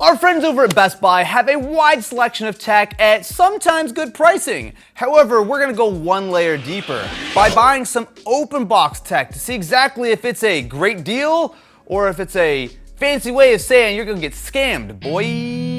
Our friends over at Best Buy have a wide selection of tech at sometimes good pricing. However, we're gonna go one layer deeper by buying some open box tech to see exactly if it's a great deal or if it's a fancy way of saying you're gonna get scammed, boy.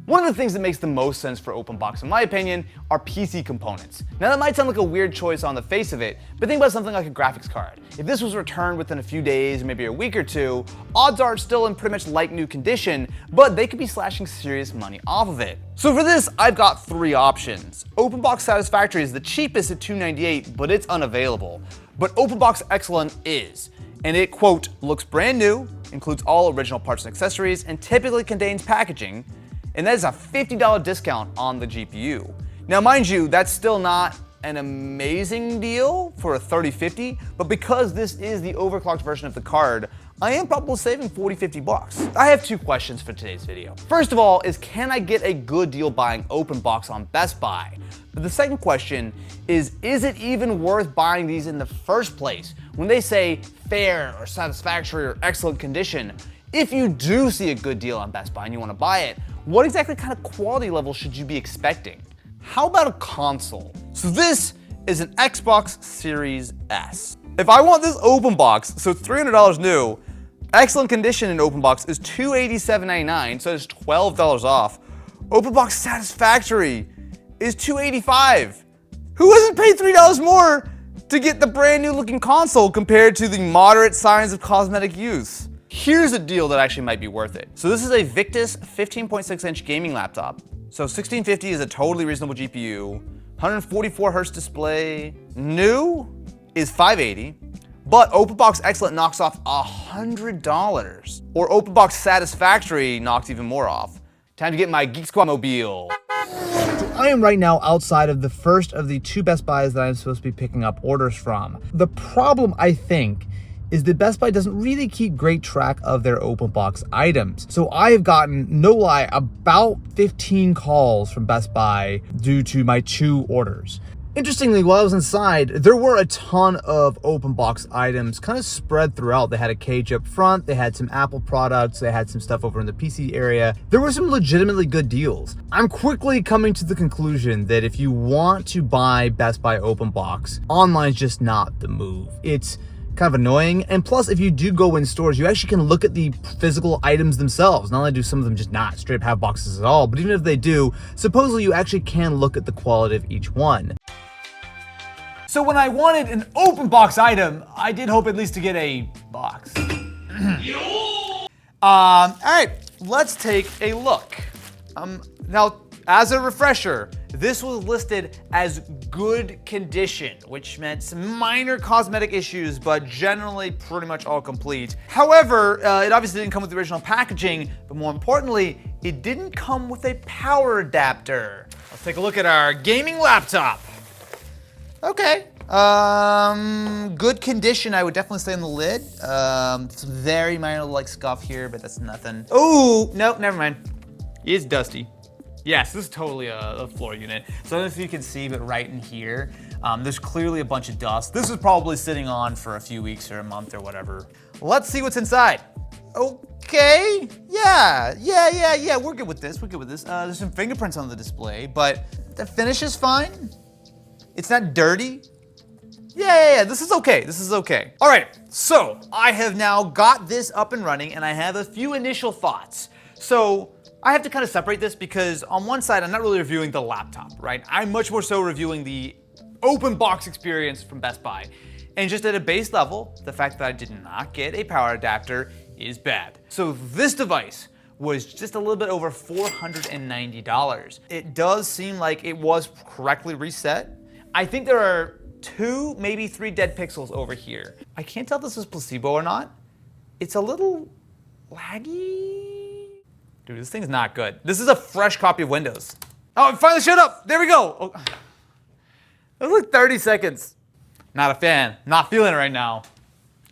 One of the things that makes the most sense for open box, in my opinion, are PC components. Now that might sound like a weird choice on the face of it, but think about something like a graphics card. If this was returned within a few days or maybe a week or two, odds are it's still in pretty much like new condition, but they could be slashing serious money off of it. So for this, I've got three options. Open Box Satisfactory is the cheapest at $298, but it's unavailable. But Open Box Excellent is, and it, quote, looks brand new, includes all original parts and accessories, and typically contains packaging, and that is a $50 discount on the GPU. Now mind you, that's still not an amazing deal for a 3050, but because this is the overclocked version of the card, I am probably saving 40-50 bucks. I have two questions for today's video. First of all is, can I get a good deal buying open box on Best Buy? But the second question is it even worth buying these in the first place? When they say fair or satisfactory or excellent condition, if you do see a good deal on Best Buy and you want to buy it, what exactly kind of quality level should you be expecting? How about a console? So this is an Xbox Series S. If I want this open box, so it's $300 new, excellent condition in open box is $287.99, so it's $12 off. Open box satisfactory is $285. Who hasn't paid $3 more to get the brand new looking console compared to the moderate signs of cosmetic use? Here's a deal that actually might be worth it. So this is a Victus 15.6-inch gaming laptop. So 1650 is a totally reasonable GPU, 144 Hz display. New is $580, but OpenBox Excellent knocks off $100. Or OpenBox Satisfactory knocks even more off. Time to get my Geek Squad mobile. So I am right now outside of the first of the two Best Buys that I'm supposed to be picking up orders from. The problem, I think, is that Best Buy doesn't really keep great track of their open box items. So I have gotten, no lie, about 15 calls from Best Buy due to my two orders. Interestingly, while I was inside, there were a ton of open box items kind of spread throughout. They had a cage up front, they had some Apple products, they had some stuff over in the PC area. There were some legitimately good deals. I'm quickly coming to the conclusion that if you want to buy Best Buy open box, online's just not the move. It's kind of annoying, and plus if you do go in stores, you actually can look at the physical items themselves. Not only do some of them just not straight up have boxes at all, but even if they do, supposedly you actually can look at the quality of each one. So when I wanted an open box item, I did hope at least to get a box. All right, let's take a look. Now, as a refresher, this was listed as good condition, which meant some minor cosmetic issues, but generally pretty much all complete. However, it obviously didn't come with the original packaging, but more importantly, it didn't come with a power adapter. Let's take a look at our gaming laptop. Okay, good condition, I would definitely say on the lid. Some very minor like scuff here, but that's nothing. Oh, no, never mind. It's dusty. Yes, this is totally a floor unit. So I don't know if you can see, but right in here, there's clearly a bunch of dust. This is probably sitting on for a few weeks or a month or whatever. Let's see what's inside. Okay, yeah, we're good with this, There's some fingerprints on the display, but the finish is fine. It's not dirty. Yeah, this is okay. All right, so I have now got this up and running and I have a few initial thoughts. So I have to kind of separate this because on one side, I'm not really reviewing the laptop, right? I'm much more so reviewing the open box experience from Best Buy. And just at a base level, the fact that I did not get a power adapter is bad. So this device was just a little bit over $490. It does seem like it was correctly reset. I think there are 2, maybe 3 dead pixels over here. I can't tell if this is placebo or not. It's a little laggy. Dude, this thing's not good. This is a fresh copy of Windows. Oh, it finally showed up. There we go. Oh. It was like 30 seconds. Not a fan. Not feeling it right now.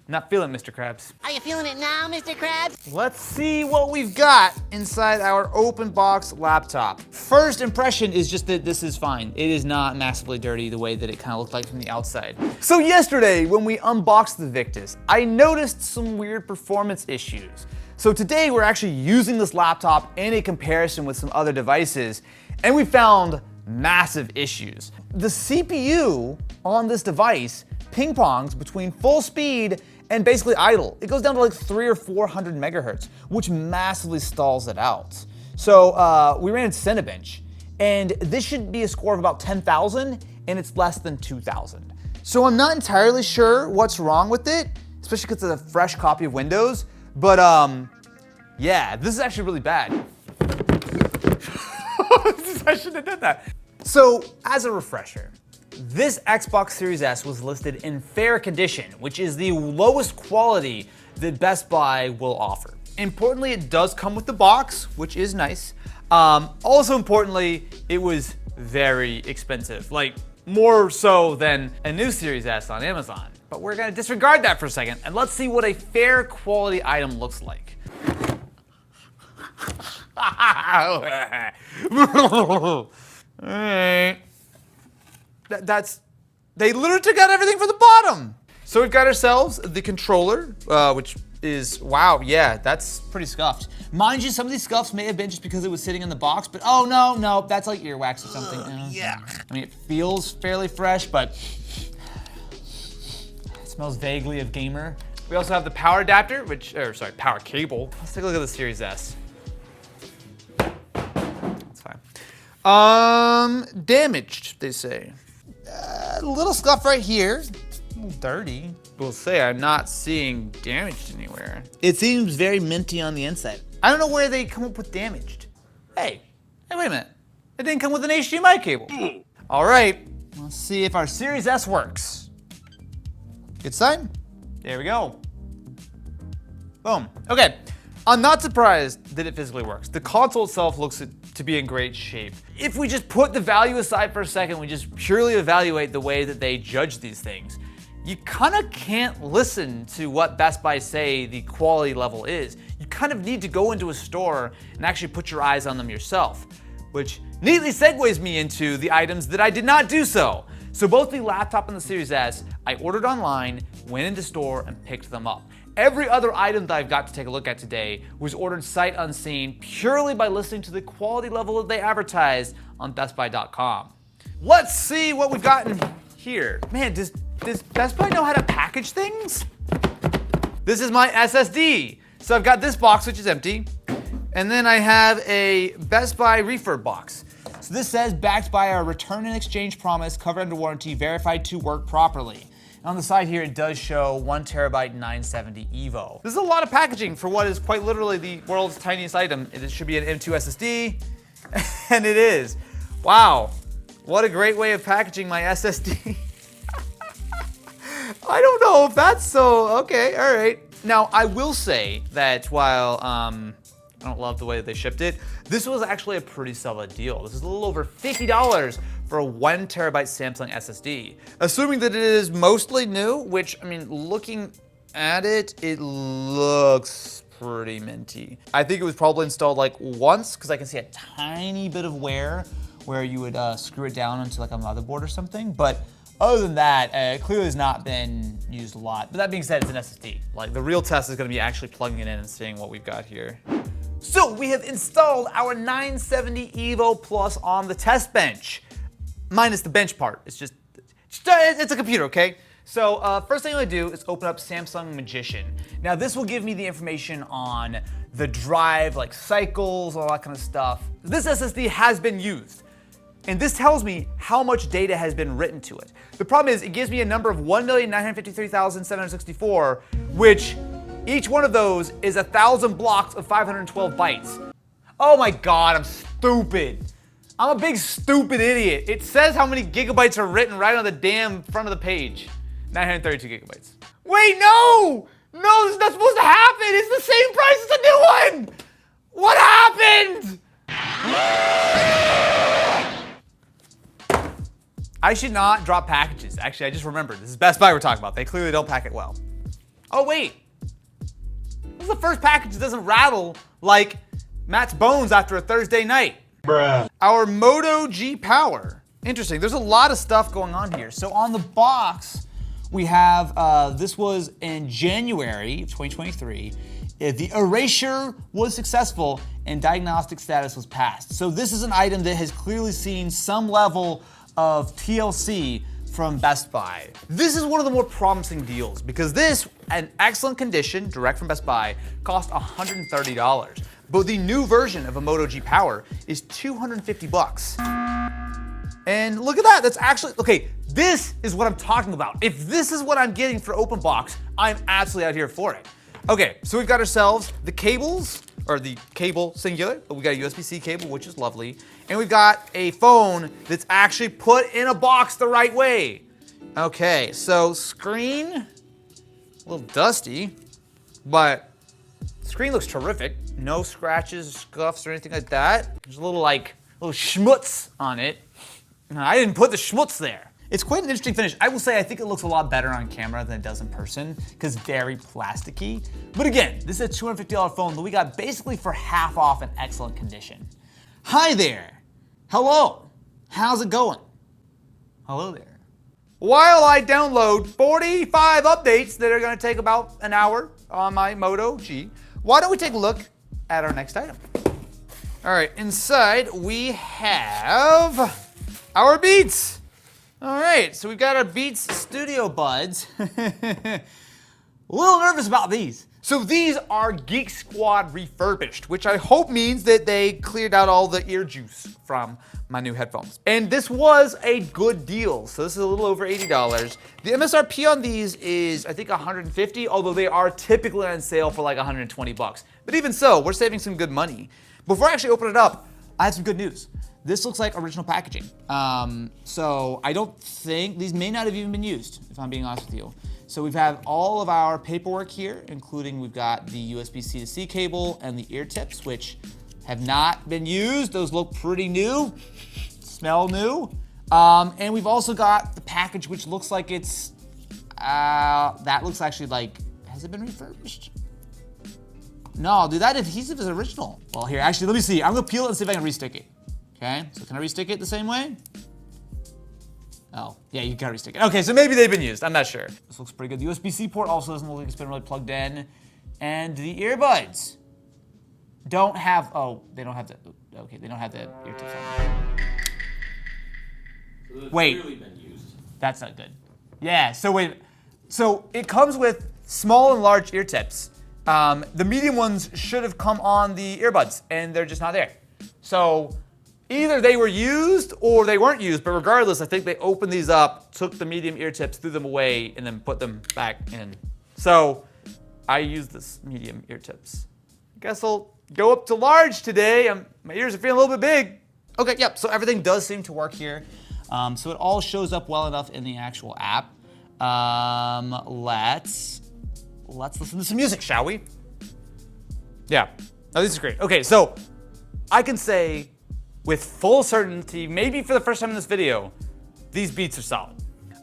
Not feeling it, Mr. Krabs. Are you feeling it now, Mr. Krabs? Let's see what we've got inside our open box laptop. First impression is just that this is fine. It is not massively dirty the way that it kind of looked like from the outside. So yesterday, when we unboxed the Victus, I noticed some weird performance issues. So today we're actually using this laptop in a comparison with some other devices, and we found massive issues. The CPU on this device ping-pongs between full speed and basically idle. It goes down to like 300 or 400 megahertz, which massively stalls it out. So we ran Cinebench, and this should be a score of about 10,000, and it's less than 2,000. So I'm not entirely sure what's wrong with it, especially because it's a fresh copy of Windows, but yeah, this is actually really bad. I shouldn't have done that. So, as a refresher, this Xbox Series S was listed in fair condition, which is the lowest quality that Best Buy will offer. Importantly, it does come with the box, which is nice. Also importantly, it was very expensive, like more so than a new Series S on Amazon. But we're gonna disregard that for a second, and let's see what a fair quality item looks like. Alright. They literally took out everything from the bottom. So we've got ourselves the controller, which is, wow, yeah, that's pretty scuffed. Mind you, some of these scuffs may have been just because it was sitting in the box, but oh no, that's like earwax or something. Yeah. I mean, it feels fairly fresh, but it smells vaguely of gamer. We also have the power adapter, power cable. Let's take a look at the Series S. That's fine. Damaged, they say. A little scuff right here. A little dirty. We'll say I'm not seeing damaged anywhere. It seems very minty on the inside. I don't know where they come up with damaged. Hey, wait a minute. It didn't come with an HDMI cable. All right, let's see if our Series S works. Good sign. There we go. Boom. Okay. I'm not surprised that it physically works. The console itself looks to be in great shape. If we just put the value aside for a second, we just purely evaluate the way that they judge these things, you kind of can't listen to what Best Buy say the quality level is. You kind of need to go into a store and actually put your eyes on them yourself, which neatly segues me into the items that I did not do so. So both the laptop and the Series S, I ordered online, went into store, and picked them up. Every other item that I've got to take a look at today was ordered sight unseen purely by listening to the quality level that they advertised on BestBuy.com. Let's see what we've gotten here. Man, does Best Buy know how to package things? This is my SSD. So I've got this box, which is empty, and then I have a Best Buy refurb box. So this says, backed by our return and exchange promise, covered under warranty, verified to work properly. On the side here, it does show 1 terabyte 970 EVO. This is a lot of packaging for what is quite literally the world's tiniest item. It should be an M2 SSD, and it is. Wow, what a great way of packaging my SSD. I don't know if that's so, okay, all right. Now, I will say that while I don't love the way that they shipped it, this was actually a pretty solid deal. This is a little over $50 for a 1 terabyte Samsung SSD. Assuming that it is mostly new, which, I mean, looking at it, it looks pretty minty. I think it was probably installed like once, because I can see a tiny bit of wear where you would screw it down into like a motherboard or something. But other than that, it clearly has not been used a lot. But that being said, it's an SSD. Like, the real test is gonna be actually plugging it in and seeing what we've got here. So we have installed our 970 EVO Plus on the test bench. Minus the bench part. It's a computer, okay? So first thing I'm gonna do is open up Samsung Magician. Now this will give me the information on the drive, like cycles, all that kind of stuff. This SSD has been used, and this tells me how much data has been written to it. The problem is it gives me a number of 1,953,764, which each one of those is 1,000 blocks of 512 bytes. Oh my God, I'm stupid. I'm a big stupid idiot. It says how many gigabytes are written right on the damn front of the page. 932 gigabytes. Wait, no! No, this is not supposed to happen! It's the same price as the new one! What happened? I should not drop packages. Actually, I just remembered. This is Best Buy we're talking about. They clearly don't pack it well. Oh, wait. This is the first package that doesn't rattle like Matt's bones after a Thursday night. Bruh. Our Moto G Power. Interesting, there's a lot of stuff going on here. So on the box, we have, this was in January of 2023, The erasure was successful and diagnostic status was passed. So this is an item that has clearly seen some level of TLC from Best Buy. This is one of the more promising deals because this, an excellent condition, direct from Best Buy, cost $130. But the new version of a Moto G Power is $250. And look at that, that's actually, okay, this is what I'm talking about. If this is what I'm getting for open box, I'm absolutely out here for it. Okay, so we've got ourselves the cables, or the cable singular, but we got a USB-C cable, which is lovely. And we've got a phone that's actually put in a box the right way. Okay, so screen, a little dusty, but screen looks terrific. No scratches, scuffs, or anything like that. There's a little schmutz on it. I didn't put the schmutz there. It's quite an interesting finish. I will say I think it looks a lot better on camera than it does in person because very plasticky. But again, this is a $250 phone that we got basically for half off in excellent condition. Hi there. Hello. How's it going? Hello there. While I download 45 updates that are gonna take about an hour on my Moto G, why don't we take a look at our next item? All right, inside we have our Beats. All right, so we've got our Beats Studio Buds. A little nervous about these. So these are Geek Squad refurbished, which I hope means that they cleared out all the ear juice from my new headphones. And this was a good deal. So this is a little over $80. The MSRP on these is, I think, $150, although they are typically on sale for like $120. But even so, we're saving some good money. Before I actually open it up, I have some good news. This looks like original packaging. So I don't think, these may not have even been used, if I'm being honest with you. So we've had all of our paperwork here, including we've got the USB-C to C cable and the ear tips, which have not been used. Those look pretty new, smell new. And we've also got the package, which looks like it's, that looks actually like, has it been refurbished? No, dude, that adhesive is original. Well, here, actually, let me see. I'm gonna peel it and see if I can restick it. Okay, so can I restick it the same way? Oh, yeah, you gotta restick it. Okay, so maybe they've been used, I'm not sure. This looks pretty good. The USB-C port also doesn't look like it's been really plugged in. And the earbuds don't have, oh, they don't have the, okay, they don't have the ear tips on. So wait, clearly been used. That's not good. Yeah, so wait, so it comes with small and large ear tips. The medium ones should have come on the earbuds, and they're just not there. So either they were used or they weren't used, but regardless, I think they opened these up, took the medium ear tips, threw them away, and then put them back in. So I used this medium ear tips. I guess I'll go up to large today. My ears are feeling a little bit big. Okay, yep, so everything does seem to work here. So it all shows up well enough in the actual app. Let's listen to some music, shall we? Yeah, no, this is great. Okay, so I can say with full certainty, maybe for the first time in this video, these Beats are solid.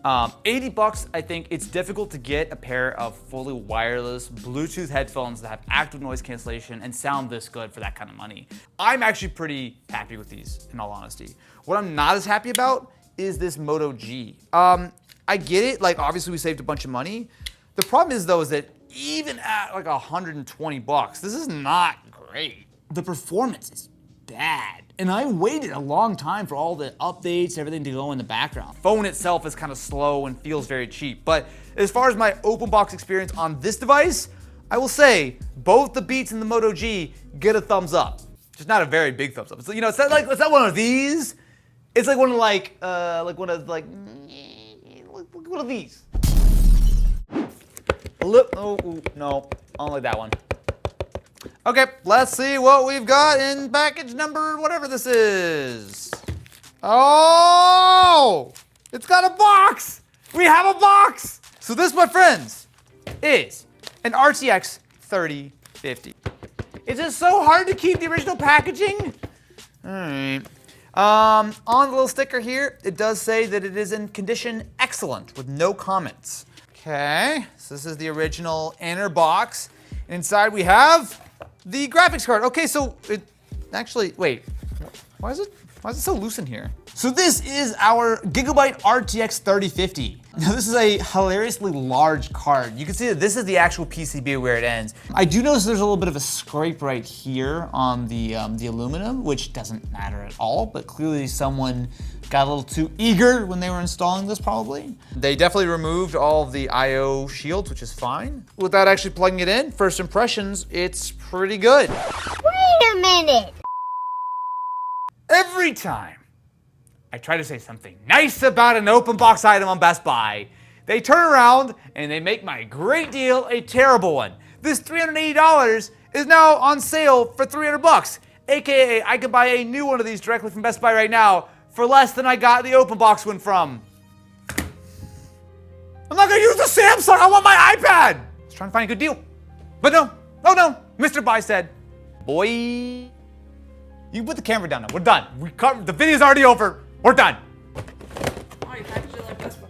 $80, I think it's difficult to get a pair of fully wireless Bluetooth headphones that have active noise cancellation and sound this good for that kind of money. I'm actually pretty happy with these, in all honesty. What I'm not as happy about is this Moto G. I get it, like obviously we saved a bunch of money. The problem is though, is that even at like $120, this is not great. The performance is bad. And I waited a long time for all the updates, everything to go in the background. Phone itself is kind of slow and feels very cheap. But as far as my open box experience on this device, I will say both the Beats and the Moto G get a thumbs up. Just not a very big thumbs up. It's, you know, it's not one of these. It's like one of one of these. Look, oh, no, I don't like that one. Okay, let's see what we've got in package number, whatever this is. Oh, it's got a box. We have a box. So this, my friends, is an RTX 3050. Is it so hard to keep the original packaging? All right. On the little sticker here, it does say that it is in condition excellent with no comments. Okay, so this is the original inner box. Inside we have the graphics card. Okay, so it actually, wait, why is it Why is it so loose in here? So this is our Gigabyte RTX 3050. Now this is a hilariously large card. You can see that this is the actual PCB where it ends. I do notice there's a little bit of a scrape right here on the aluminum, which doesn't matter at all, but clearly someone got a little too eager when they were installing this probably. They definitely removed all of the IO shields, which is fine. Without actually plugging it in, first impressions, it's pretty good. Wait a minute. Every time I try to say something nice about an open box item on Best Buy, they turn around and they make my great deal a terrible one. This $380 is now on sale for $300, aka I could buy a new one of these directly from Best Buy right now for less than I got the open box one from. I'm not gonna use the Samsung, I want my iPad! I was trying to find a good deal. But no, oh no, Mr. Buy said, boy. You can put the camera down now. We're done. The video's already over. We're done. Oh, you packaged it like Best Buy.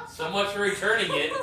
So much for returning it.